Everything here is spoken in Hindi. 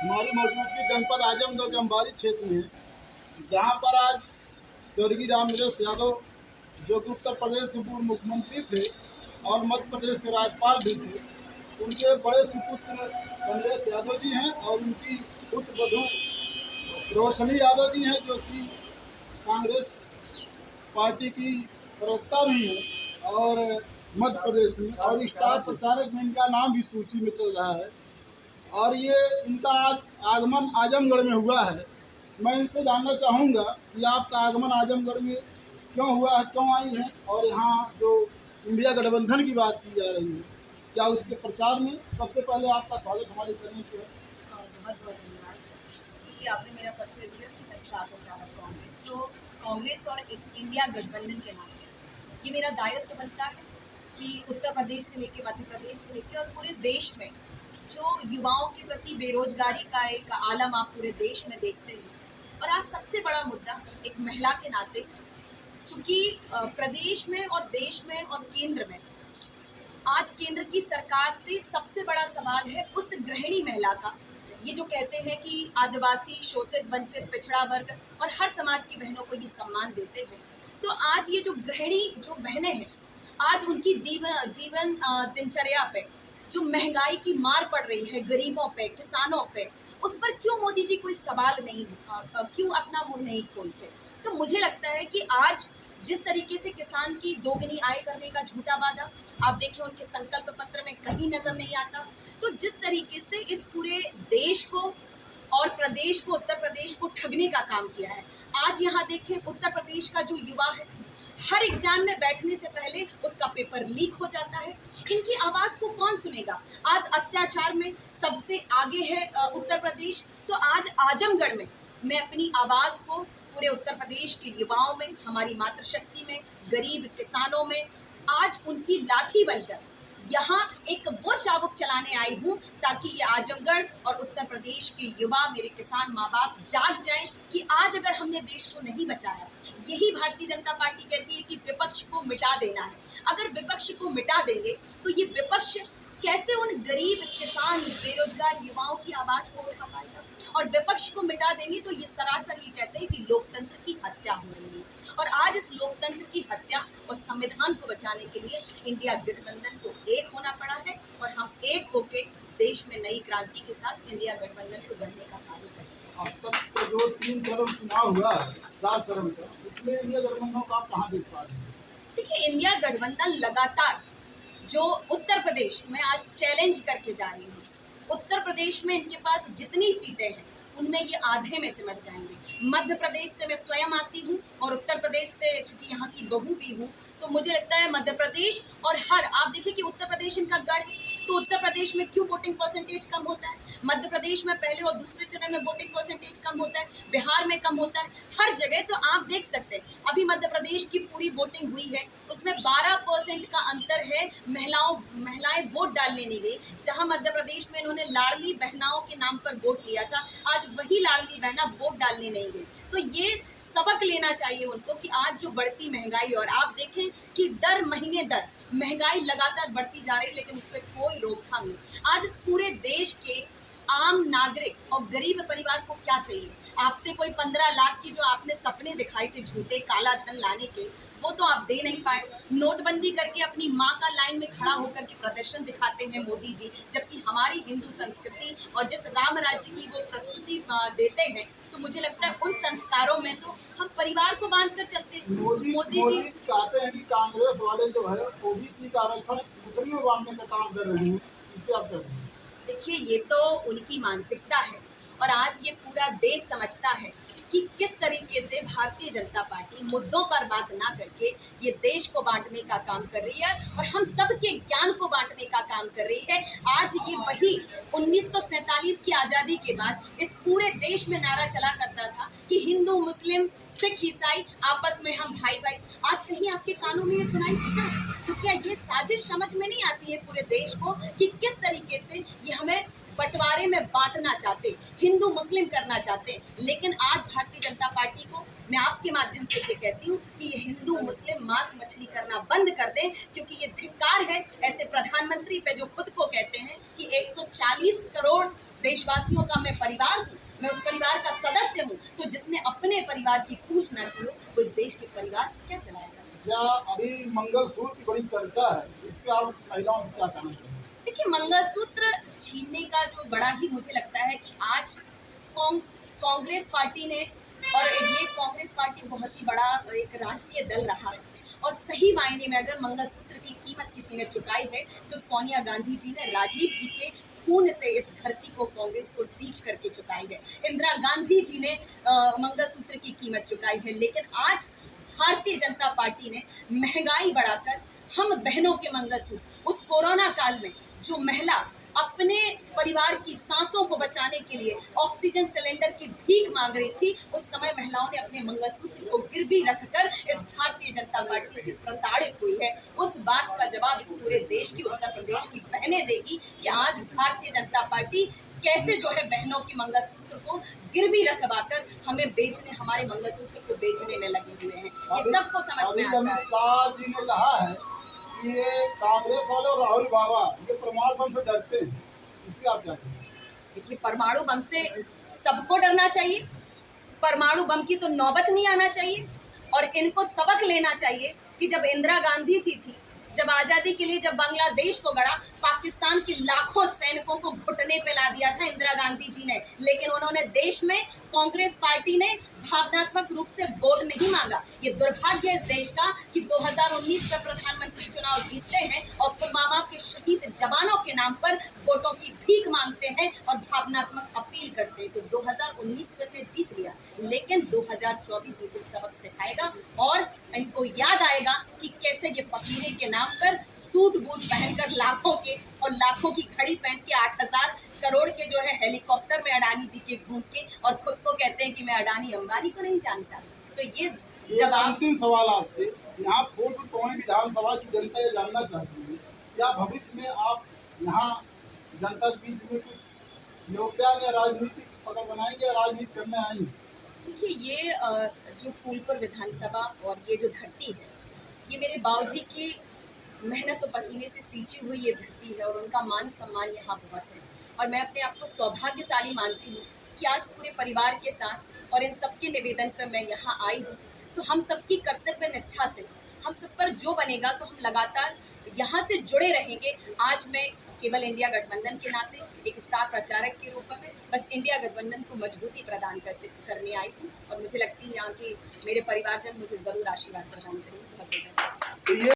हमारी मौजूदगी जनपद आजमगढ़ के अम्बारी क्षेत्र में है, जहाँ पर आज स्वर्गीय रामनिवास यादव, जो कि उत्तर प्रदेश के पूर्व मुख्यमंत्री थे और मध्य प्रदेश के राज्यपाल भी थे, उनके बड़े सुपुत्र कमलेश यादव जी हैं और उनकी पुत्र वधू रोशनी यादव जी हैं, जो कि कांग्रेस पार्टी की प्रवक्ता भी हैं और मध्य प्रदेश में और स्टार प्रचारक में इनका नाम भी सूची में चल रहा है। और ये इनका आज आगमन आजमगढ़ में हुआ है। मैं इनसे जानना चाहूँगा कि आपका आगमन आजमगढ़ में क्यों हुआ है, क्यों आई हैं, और यहाँ जो इंडिया गठबंधन की बात की जा रही है, क्या उसके प्रचार में? सबसे पहले आपका स्वागत हमारे चैनल पे है। बहुत बहुत धन्यवाद क्योंकि आपने मेरा परिचय दिया कि मैं स्टार प्रचारक कांग्रेस, तो कांग्रेस और इंडिया गठबंधन के नाते ये मेरा दायित्व बनता है कि उत्तर प्रदेश से लेकर मध्य प्रदेश से लेकर और पूरे देश में जो युवाओं के प्रति बेरोजगारी का एक आलम आप पूरे देश में देखते हैं। और आज सबसे बड़ा मुद्दा एक महिला के नाते, चूंकि प्रदेश में और देश में और केंद्र में आज केंद्र की सरकार से सबसे बड़ा सवाल है उस गृहिणी महिला का। ये जो कहते हैं कि आदिवासी, शोषित, वंचित, पिछड़ा वर्ग और हर समाज की बहनों को ये सम्मान देते हैं, तो आज ये जो गृहिणी जो बहनें हैं, आज उनकी जीवन दिनचर्या पे जो महंगाई की मार पड़ रही है, गरीबों पे, किसानों पे, उस पर क्यों मोदी जी कोई सवाल नहीं, क्यों अपना मुंह नहीं खोलते? तो मुझे लगता है कि आज जिस तरीके से किसान की दोगुनी आय करने का झूठा वादा आप देखिए उनके संकल्प पत्र में कहीं नजर नहीं आता, तो जिस तरीके से इस पूरे देश को और प्रदेश को, उत्तर प्रदेश को ठगने का काम किया है। आज यहाँ देखें उत्तर प्रदेश का जो युवा है, हर एग्जाम में बैठने से पहले उसका पेपर लीक हो जाता है। इनकी आवाज को कौन सुनेगा? आज अत्याचार में सबसे आगे है उत्तर प्रदेश, तो आज आजमगढ़ में मैं अपनी आवाज को पूरे उत्तर प्रदेश के युवाओं में, हमारी मातृशक्ति में, गरीब किसानों में, आज उनकी लाठी बनकर यहाँ एक वो चाबुक चलाने आई हूँ ताकि ये आजमगढ़ और उत्तर प्रदेश के युवा, मेरे किसान माँ बाप जाग जाएं कि आज अगर हमने देश को नहीं बचाया, यही भारतीय जनता पार्टी कहती है कि विपक्ष को मिटा देना है। अगर विपक्ष को मिटा देंगे तो ये विपक्ष कैसे उन गरीब, किसान, बेरोजगार युवाओं की आवाज को उठा पाएगा? और विपक्ष को मिटा देंगे तो ये सरासर ये कहते हैं कि लोकतंत्र की हत्या हो रही है। और आज इस लोकतंत्र की हत्या और संविधान को बचाने के लिए इंडिया गठबंधन को एक होना पड़ा है और हम एक होके देश में नई क्रांति के साथ इंडिया गठबंधन को गढ़ने का कार्य करेंगे। अब तक तो जो 3 चरण चुनाव हुआ है, 4 चरण का, इसमें इंडिया गठबंधन को आप कहाँ देख पा रहे हैं? देखिए, इंडिया गठबंधन लगातार जो उत्तर प्रदेश में आज चैलेंज करके जा रही है, उत्तर प्रदेश में इनके पास जितनी सीटें हैं उनमें ये आधे में सिमट जाएंगे। मध्य प्रदेश से मैं स्वयं आती हूँ और उत्तर प्रदेश से चूंकि यहाँ की बहू भी हूँ, तो मुझे लगता है मध्य प्रदेश और आप देखिए कि उत्तर प्रदेश इनका गढ़ है, तो उत्तर प्रदेश में क्यों वोटिंग परसेंटेज कम होता है? मध्य प्रदेश में पहले और दूसरे चरण में वोटिंग परसेंटेज कम होता है, बिहार में कम होता है, हर जगह। तो आप देख सकते हैं अभी मध्य प्रदेश की पूरी वोटिंग हुई है, उसमें 12% का अंतर है। महिलाएं वोट डालने नहीं गई। जहां मध्य प्रदेश में इन्होंने लाडली बहनाओं के नाम पर वोट लिया था, आज वही लाडली बहना वोट डालने नहीं गई। तो ये सबक लेना चाहिए उनको कि आज जो बढ़ती महंगाई, और आप देखें कि दर महीने दर महंगाई लगातार बढ़ती जा रही है, लेकिन उस पर कोई रोकथाम नहीं। आज इस पूरे देश के आम नागरिक और गरीब परिवार को क्या चाहिए? आपसे कोई 15 लाख की जो आपने सपने दिखाए थे झूठे, काला धन लाने के, वो तो आप दे नहीं पाए। नोटबंदी करके अपनी माँ का लाइन में खड़ा होकर के प्रदर्शन दिखाते हैं मोदी जी, जबकि हमारी हिंदू संस्कृति और जिस राम राज्य की वो प्रस्तुति देते हैं, तो मुझे लगता है उन संस्कारों में तो हम परिवार को बांध कर चलते हैं। मोदी जी चाहते हैं कि कांग्रेस वाले जो है ओबीसी का आरक्षण दूसरी में बांटने का काम कर रहे हैं, इस पर आप क्या कहेंगे? देखिए, ये तो उनकी मानसिकता है और आज ये पूरा देश समझता है कि किस तरीके से भारतीय जनता पार्टी मुद्दों पर बात ना करके ये देश को बांटने का काम कर रही है और हम सबके ज्ञान को बांटने का काम कर रही है। आज ये वही 1947 की आज़ादी के बाद इस पूरे देश में नारा चला करता था कि हिंदू, मुस्लिम, सिख, ईसाई आपस में हम भाई भाई। आज कहीं आपके कानों में ये सुनाई देता है? तो क्या ये साजिश समझ में नहीं आती है पूरे देश को कि किस तरीके से ये हमें बंटवारे में बांटना चाहते, हिंदू मुस्लिम करना चाहते? लेकिन आज भारतीय जनता पार्टी को मैं आपके माध्यम से ये कहती हूँ कि ये हिंदू मुस्लिम मांस मछली करना बंद कर दें, क्योंकि ये धिक्कार है ऐसे प्रधानमंत्री पे जो खुद को कहते हैं कि 140 करोड़ देशवासियों का मैं परिवार हूँ, मैं उस परिवार का सदस्य हूँ। तो जिसने अपने परिवार की पूछ ना की हो वो इस देश के परिवार क्या चलाएगा? क्या अभी मंगलसूत्र की बड़ी चर्चा है, इस पे आप महिलाओं से क्या कहना चाहिए? देखिए, मंगलसूत्र छीनने का जो बड़ा ही मुझे लगता है कि आज कांग्रेस पार्टी ने, और ये कांग्रेस पार्टी बहुत ही बड़ा एक राष्ट्रीय दल रहा है, और सही मायने में अगर मंगलसूत्र की कीमत किसी ने चुकाई है तो सोनिया गांधी जी ने राजीव जी के खून से इस धरती को, कांग्रेस को सींच करके चुकाई है। इंदिरा गांधी जी ने मंगलसूत्र की कीमत चुकाई है। लेकिन आज भारतीय जनता पार्टी ने महंगाई बढ़ाकर हम बहनों के मंगलसूत्र, उस कोरोना काल में जो महिला अपने परिवार की सांसों को बचाने के लिए ऑक्सीजन सिलेंडर की भीख मांग रही थी, उस समय महिलाओं ने अपने मंगलसूत्र को गिरवी रखकर इस भारतीय जनता पार्टी से प्रताड़ित हुई है। उस बात का जवाब इस पूरे देश की, उत्तर प्रदेश की बहनें देगी कि आज भारतीय जनता पार्टी कैसे जो है बहनों के मंगलसूत्र को गिरवी रखवाकर हमें बेचने, हमारे मंगलसूत्र को बेचने में लगे हुए हैं। ये सबको समझ में आता अमित है। शाह जी ने कहा है कि ये कांग्रेस वाले और राहुल बाबा ये परमाणु बम से डरते हैं, इसके आप क्या कहेंगे? देखिए, परमाणु बम से सबको डरना चाहिए, परमाणु बम की तो नौबत नहीं आना चाहिए। और इनको सबक लेना चाहिए कि जब इंदिरा गांधी जी थी, जब आजादी के लिए जब बांग्लादेश को गढ़ा, पाकिस्तान के लाखों सैनिकों को घुटने पे ला दिया था इंदिरा गांधी जी ने, लेकिन उन्होंने देश में, कांग्रेस पार्टी ने भावनात्मक रूप से वोट नहीं मांगा। ये दुर्भाग्य है इस देश का कि 2019 में प्रधानमंत्री चुनाव जीतते हैं और पुलवामा के शहीद जवानों के नाम पर वोटों की भीख मांगते हैं और भावनात्मक अपील करते हैं। तो 2019 में इन्हें जीत लिया, लेकिन 2024 इनको सबक सिखाएगा और इनको याद आएगा कि कैसे ये फकीरे के नाम पर सूट बूट पहनकर लाखों की घड़ी पहन के 8,000 करोड़ के जो है हेलीकॉप्टर में अडानी जी के घूम के, और खुद को कहते हैं कि मैं अडानी अंबानी को नहीं जानता। तो ये जवाब। अंतिम सवाल आपसे, यहाँ फूलपुर पौनी विधानसभा की जनता ये जानना चाहती है, क्या भविष्य में आप यहाँ जनता के बीच में कुछ योगदान या राजनीतिक पकड़ बनाएंगे या राजनीति करने आएंगे? देखिए, ये जो फूलपुर विधानसभा और ये जो धरती है, ये मेरे बाबूजी की मेहनत और पसीने से सींची हुई ये धरती है, और उनका मान सम्मान यहाँ बहुत है। और मैं अपने आप को सौभाग्यशाली मानती हूँ कि आज पूरे परिवार के साथ और इन सबके निवेदन पर मैं यहाँ आई हूँ। तो हम सबकी कर्तव्य निष्ठा से हम सब पर जो बनेगा, तो हम लगातार यहाँ से जुड़े रहेंगे। आज मैं केवल इंडिया गठबंधन के नाते एक स्टार प्रचारक के रूप में बस इंडिया गठबंधन को मजबूती प्रदान करने आई हूँ, और मुझे लगती है यहाँ के मेरे परिवारजन मुझे ज़रूर आशीर्वाद प्रदान करेंगे। बहुत बहुत धन्यवाद। तो ये